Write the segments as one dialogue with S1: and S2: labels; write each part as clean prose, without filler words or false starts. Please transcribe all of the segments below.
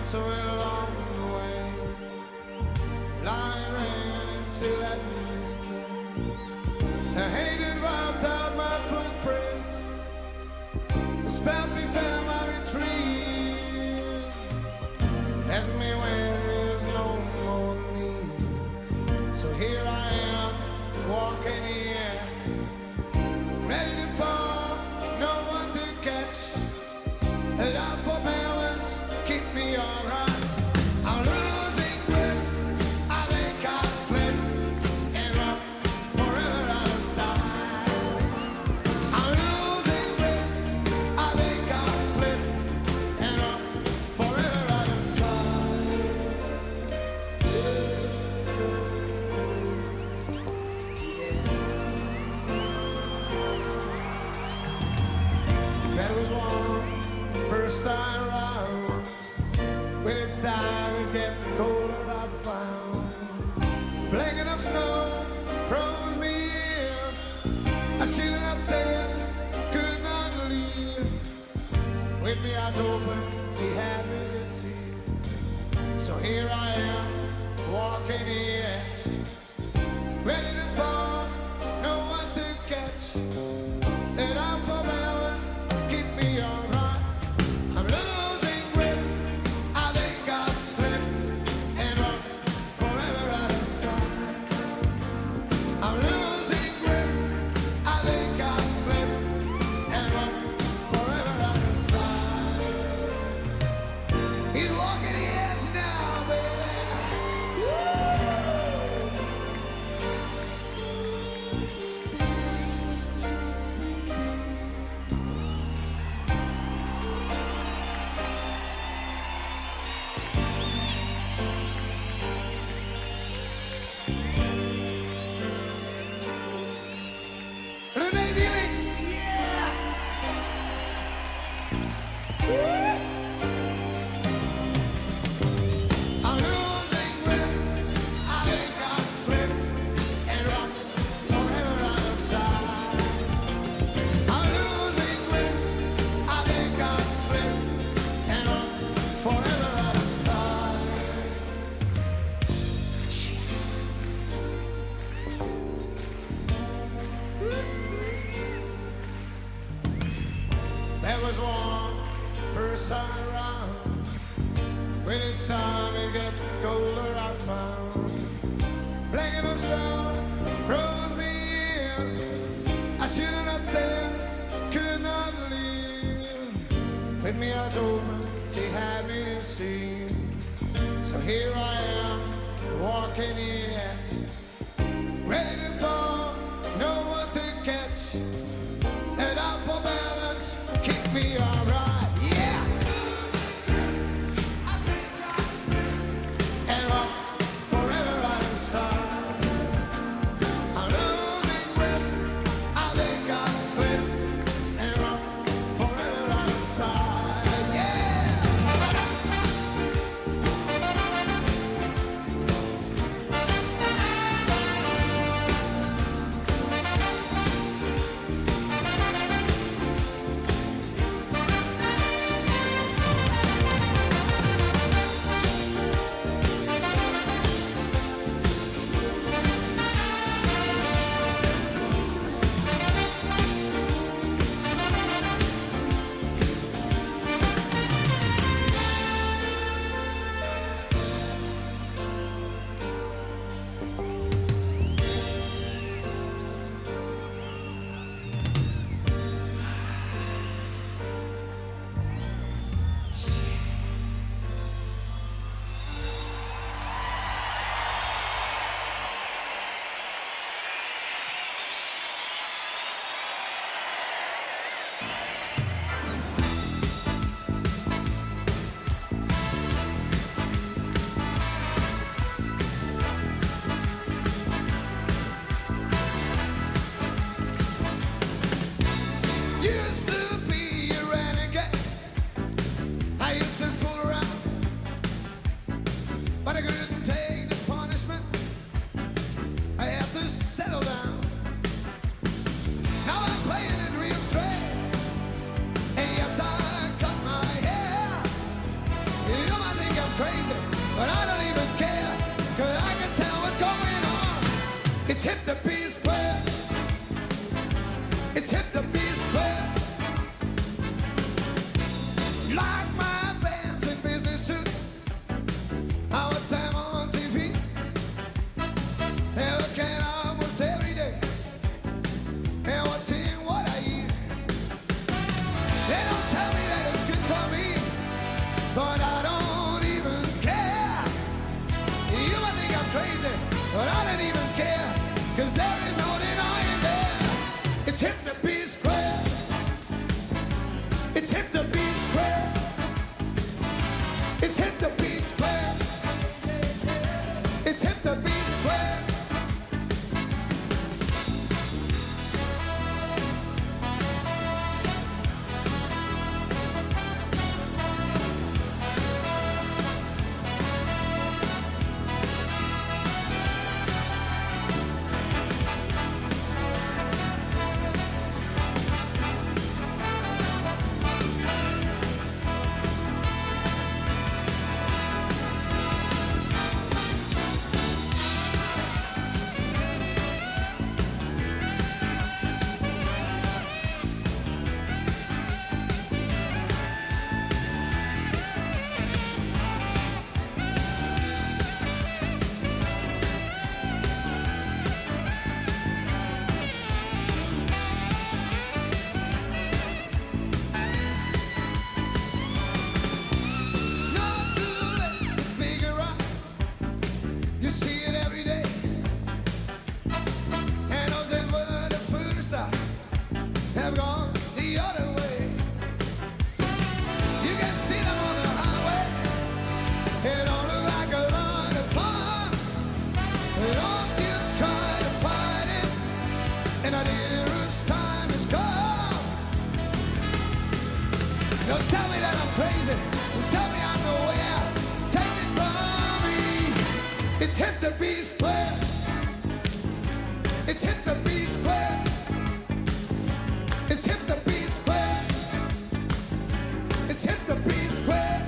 S1: so along the way, lying and still at least. I hated wiped out my footprints, spelled me found my retreat, left me where there's no more need. So here I am, walking here, ready to fall, no one to catch, and out for balance, keep me alright. I'm losing grip, I think I'll slip and rock forever out of sight. I'm losing grip, I think I'll slip and rock forever out of sight. That was one first time around. When it's time to get colder, I found blanket of snow froze me in. I shouldn't have stayed, could not leave. With my eyes open, she had me to see. So here I am, walking the edge, ready to fall, no one to catch. And I'm for balance, keep me alright. I'm losing grip, I think I'll slip and rock forever out of sight. I'm losing grip, I think I'll slip and rock forever out of sight. He's walking the edge now, baby. Renee Felix, yeah! I'm losing grip, I think I'll slip and rock forever out of sight. I'm losing grip, I think I'll slip and rock forever out of sight. There was one first time around. When it's time to get colder, I found blanket of snow froze me in. I shouldn't have stayed, could not leave. With me eyes open, she had me to see. So here I am, walking the edge, ready to fall, no one to catch. And out for balance, keep me alright, yeah. And rock forever out of sight. I'm losing grip, I think I'll slip and rock forever out of sight, yeah. hip to be square. It's hip to be square. Like my bands in business suit, our time on TV. They're looking almost every day and watching what I eat. They don't tell me that it's good for me, but I don't even care. You might think I'm crazy, but I don't even care, 'cause there is no denying there. It's hip to be square. It's hip to be square. It's hip to be square. It's hip to be square. You see it every day. And those that were the food stop have gone the other way. You can see them on the highway. It don't look like a lot of fun. Don't you try to fight it, and the dearest time has come. Don't tell me that I'm crazy. Don't tell me I'm nowhere. Take it from me. It's hip to be square. It's hip to be square. It's hip to be square. It's hip to be square.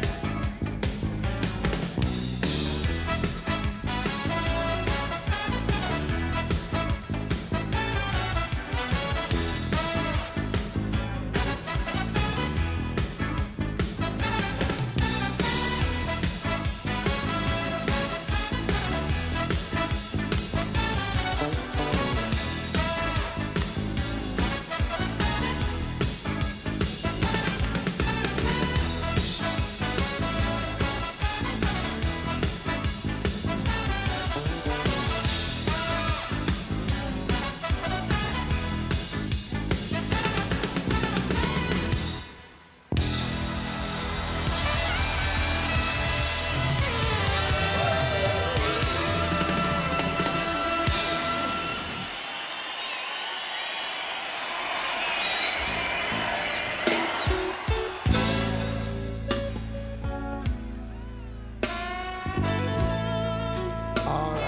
S1: All right.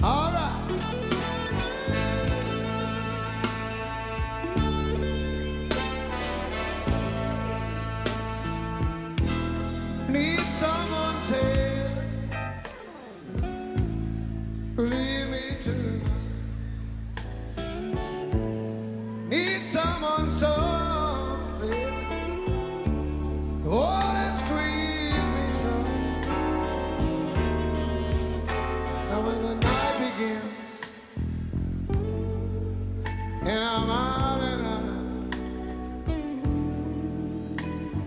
S1: All right. Need someone's help. Leave me to. Need someone's arms, baby. Oh, that squeeze me tight. Now when the night begins and I'm out and out,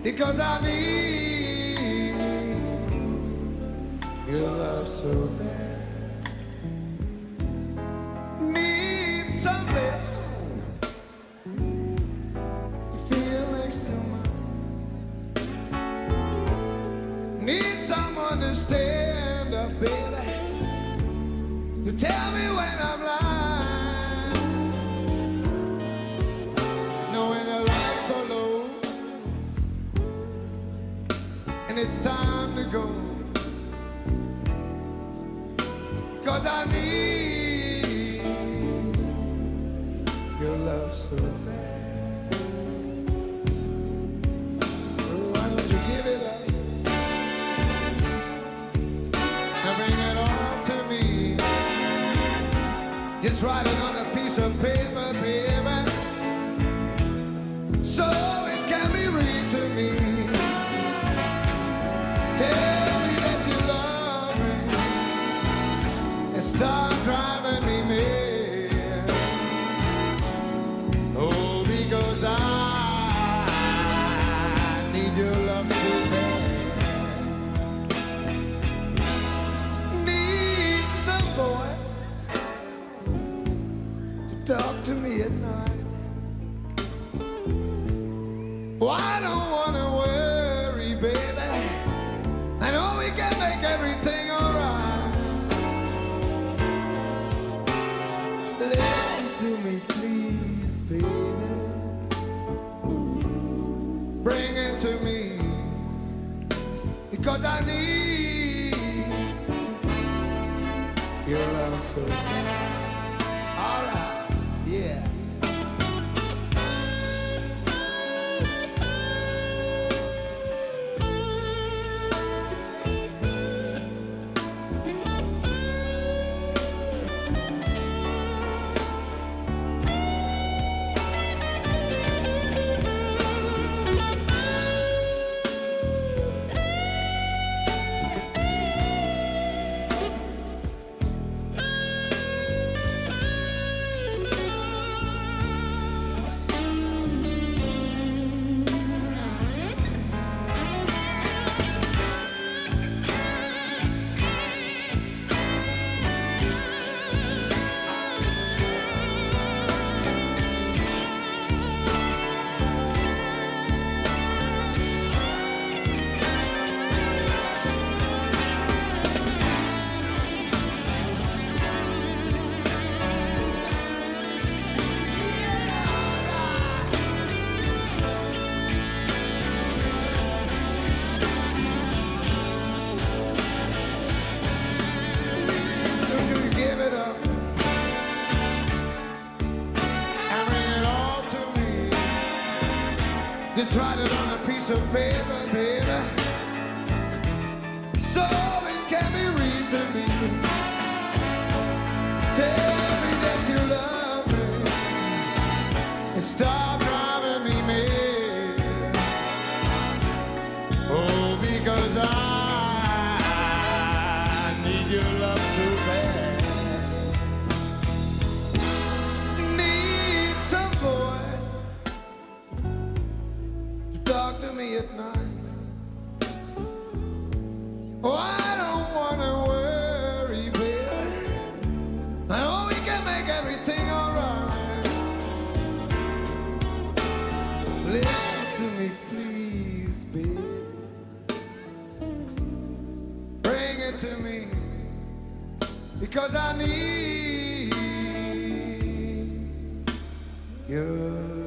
S1: because I need your love so bad. Need some lips to feel next to mine. Need someone to stand up, baby, to tell me when I'm lying. Knowing the lights are low and it's time to go. because I need your love so bad. So why don't you give it up and bring it all to me? Just write it on a piece of paper, baby, so it can be read to me. Tell me that you love me and start driving me mad. Oh, because I need your love so bad. Need some voice to talk to me at night. Oh, I don't wanna worry, baby. I know we can make everything alright. Listen to me, please, baby. Bring it to me, because I need your love so bad. Alright, yeah. Just write it on a piece of paper, baby, so it can be read to me. Tell me that you love me and stop driving me mad. Oh, because I need your love so bad. Need some voice talk to me at night. Oh, I don't wanna worry, baby. I know we can make everything alright. Listen to me, please, baby. Bring it to me, because I need your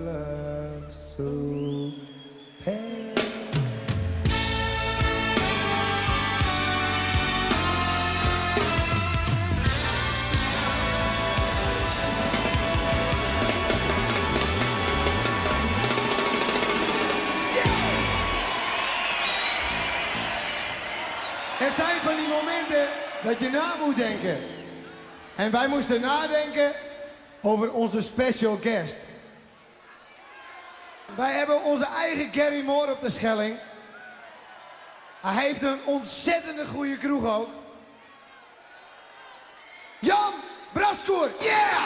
S1: love so bad. Er zijn van die momenten dat je na moet denken. En wij moesten nadenken over onze special guest. Wij hebben onze eigen Gary Moore op de Schelling. Hij heeft een ontzettende goede kroeg ook. Jan Braskoer, yeah!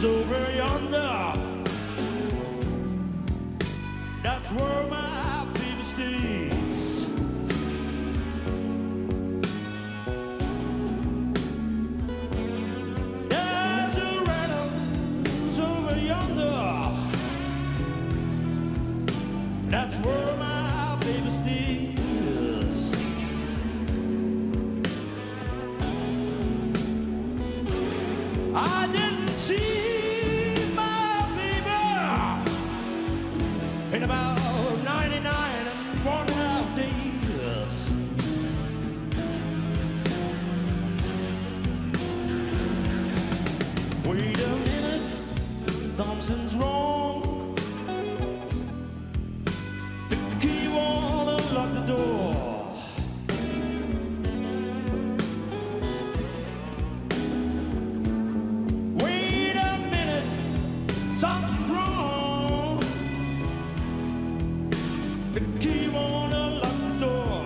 S2: over yonder. That's where my baby stays. There's a Reynolds over yonder. That's where my baby stays. I didn't see my baby in about 99 and 1.5 days. Wait a minute, something's wrong. The key won't unlock the door. Wait a minute, something's wrong. The key won't unlock the door.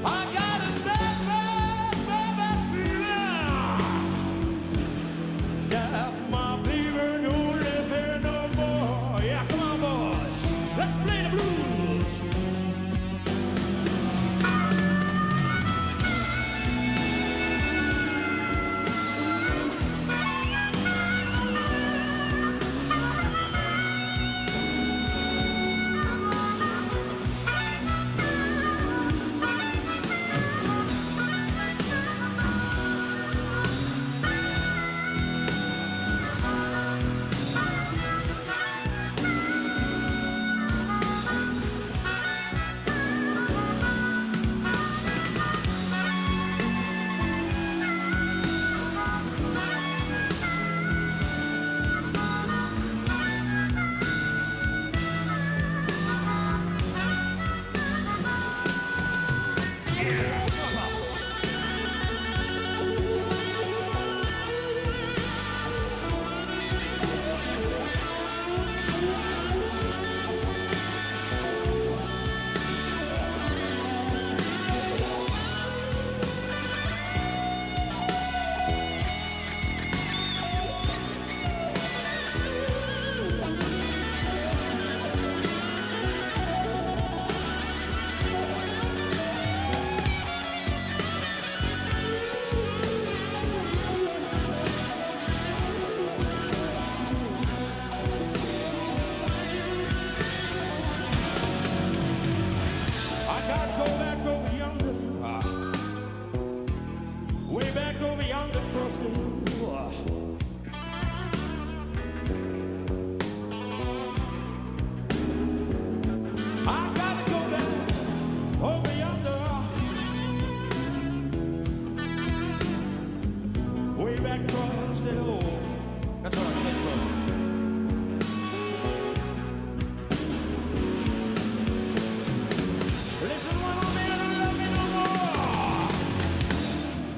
S2: I got a bad, bad, bad, bad feeling that my baby don't live here no more. Yeah, come on, boys, let's play the blues. I gotta go back over yonder, way back over yonder, across the hill. I gotta go back over yonder, way back across the hill. That's all I can from. Listen, little man, don't love me no more.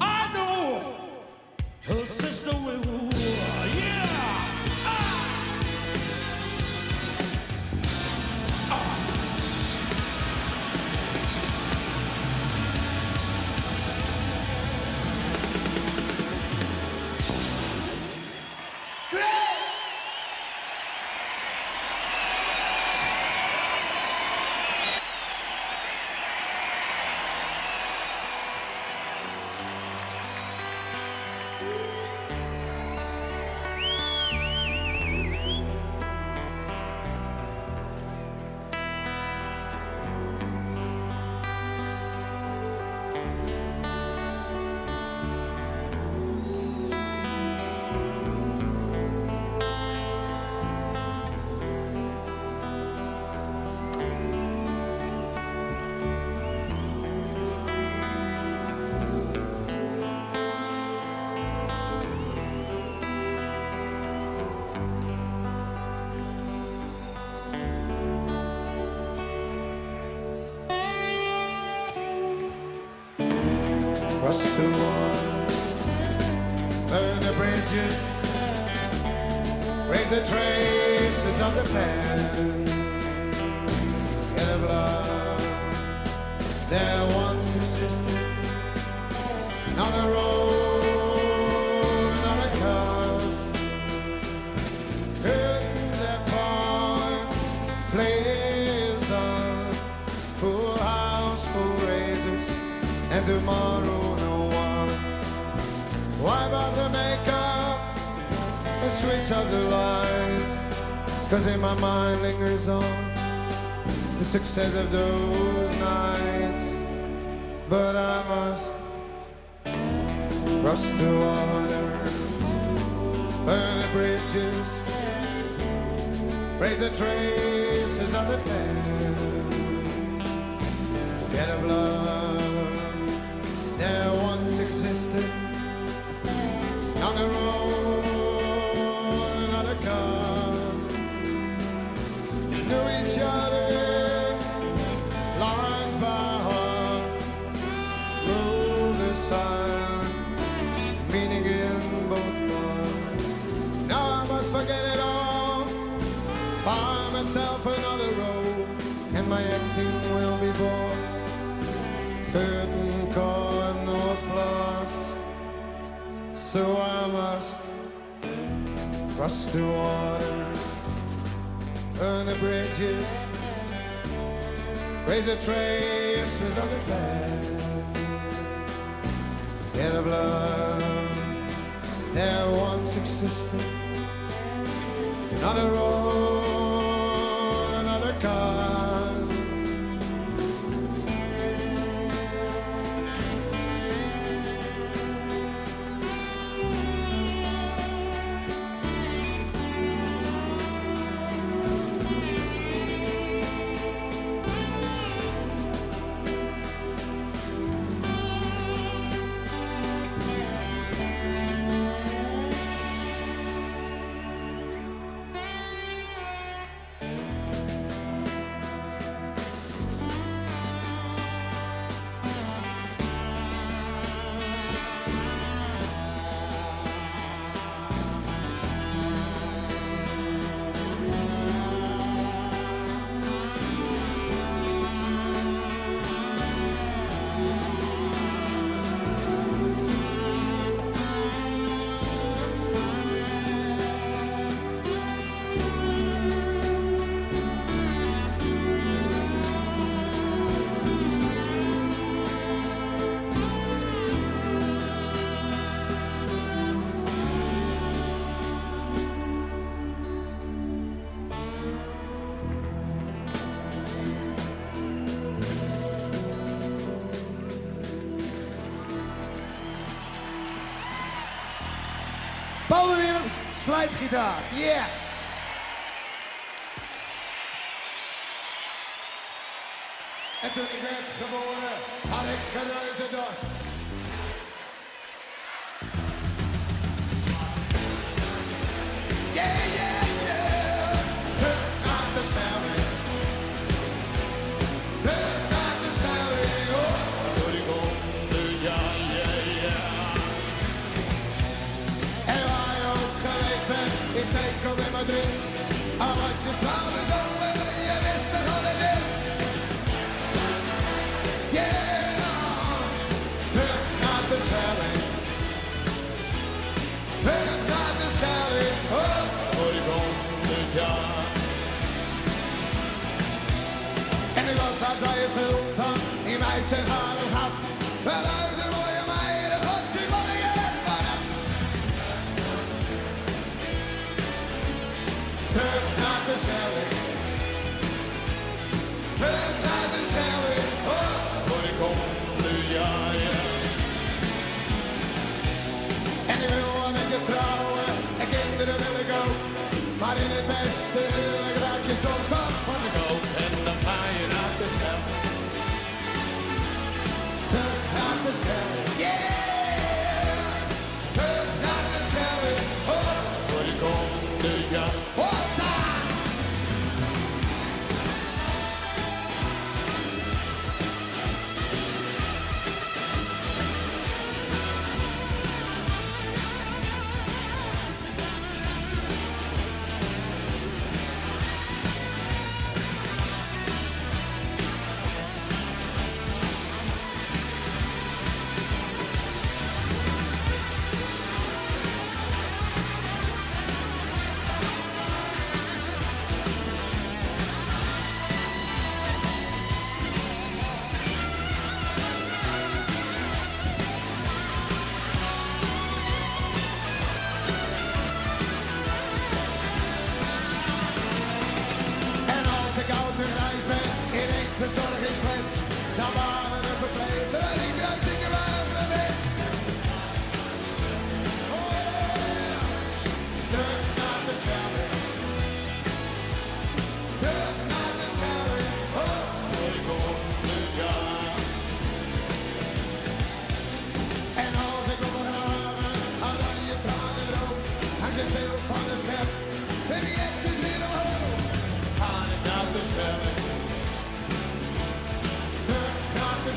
S2: I know her sister will. Yeah.
S1: Across the water, burn the bridges, raise the traces of the past. In the blood, there once existed and tomorrow no one. Why bother make up the streets of the light? 'Cause in my mind lingers on the success of those nights. But I must cross the water, burn the bridges, raise the traces of the past. Get a blood there once existed on the road, another car. Knew each other lines by heart, through the sun, meaning in both parts. Now I must forget it all, find myself another road, and my acting will be bought. Curtain call, no applause, so I must cross the water, burn the bridges, raise the traces of the past. Get a blood there once existed, another road, another car. Paul de Leeuw, slijpgitaar, yeah! En toen ik werd geboren, had ik een reuzendost. Yeah, yeah, yeah! Terug naar de snelweg. Terug naar de snelweg, oh! Door die golven, ja, yeah, yeah! En waar je ook geweest bent, is Nederland in Madrid. Al was je trouwens over, je wist er al het in. Yeah! Terug naar de Schelling. Terug naar de Schelling. Oh, voor die 100 jaar. En ik was daar, zei je sultan, die meisje haar nog had. Wel duizend mooie meiden, god, die word ik er vanaf. Terug naar de Schelling. Terug naar de Schelling. Oh, voor die 100 jaar, yeah. En ik wil wel met je trouwen, en kinderen wil ik ook. Maar in het beste huwelijk raak je soms wat van de koop. En dan ga je naar de Schelling. Terug naar de Schelling.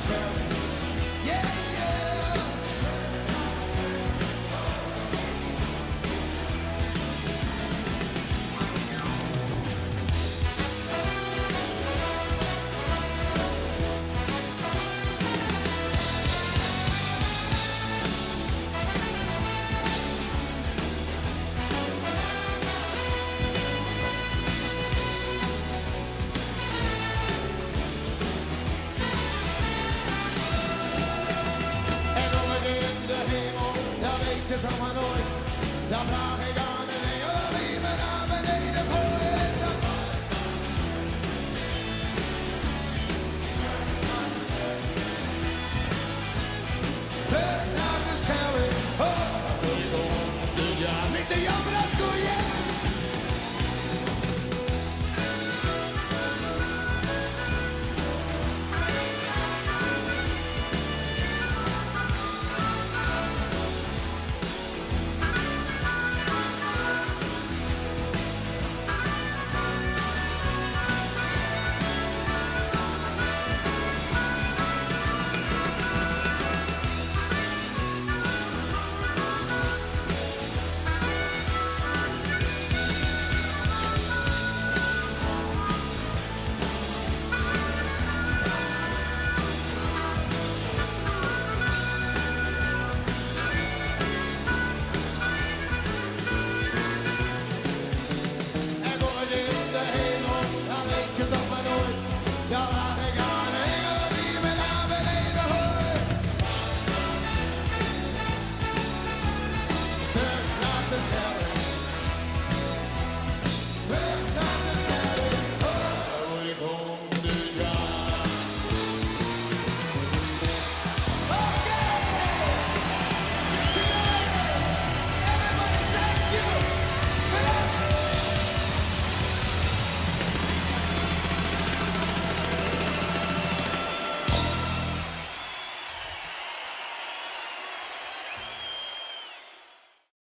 S1: myself. Yeah, yeah. En om het in de hemel, daar weet je het allemaal nooit. Daar vraag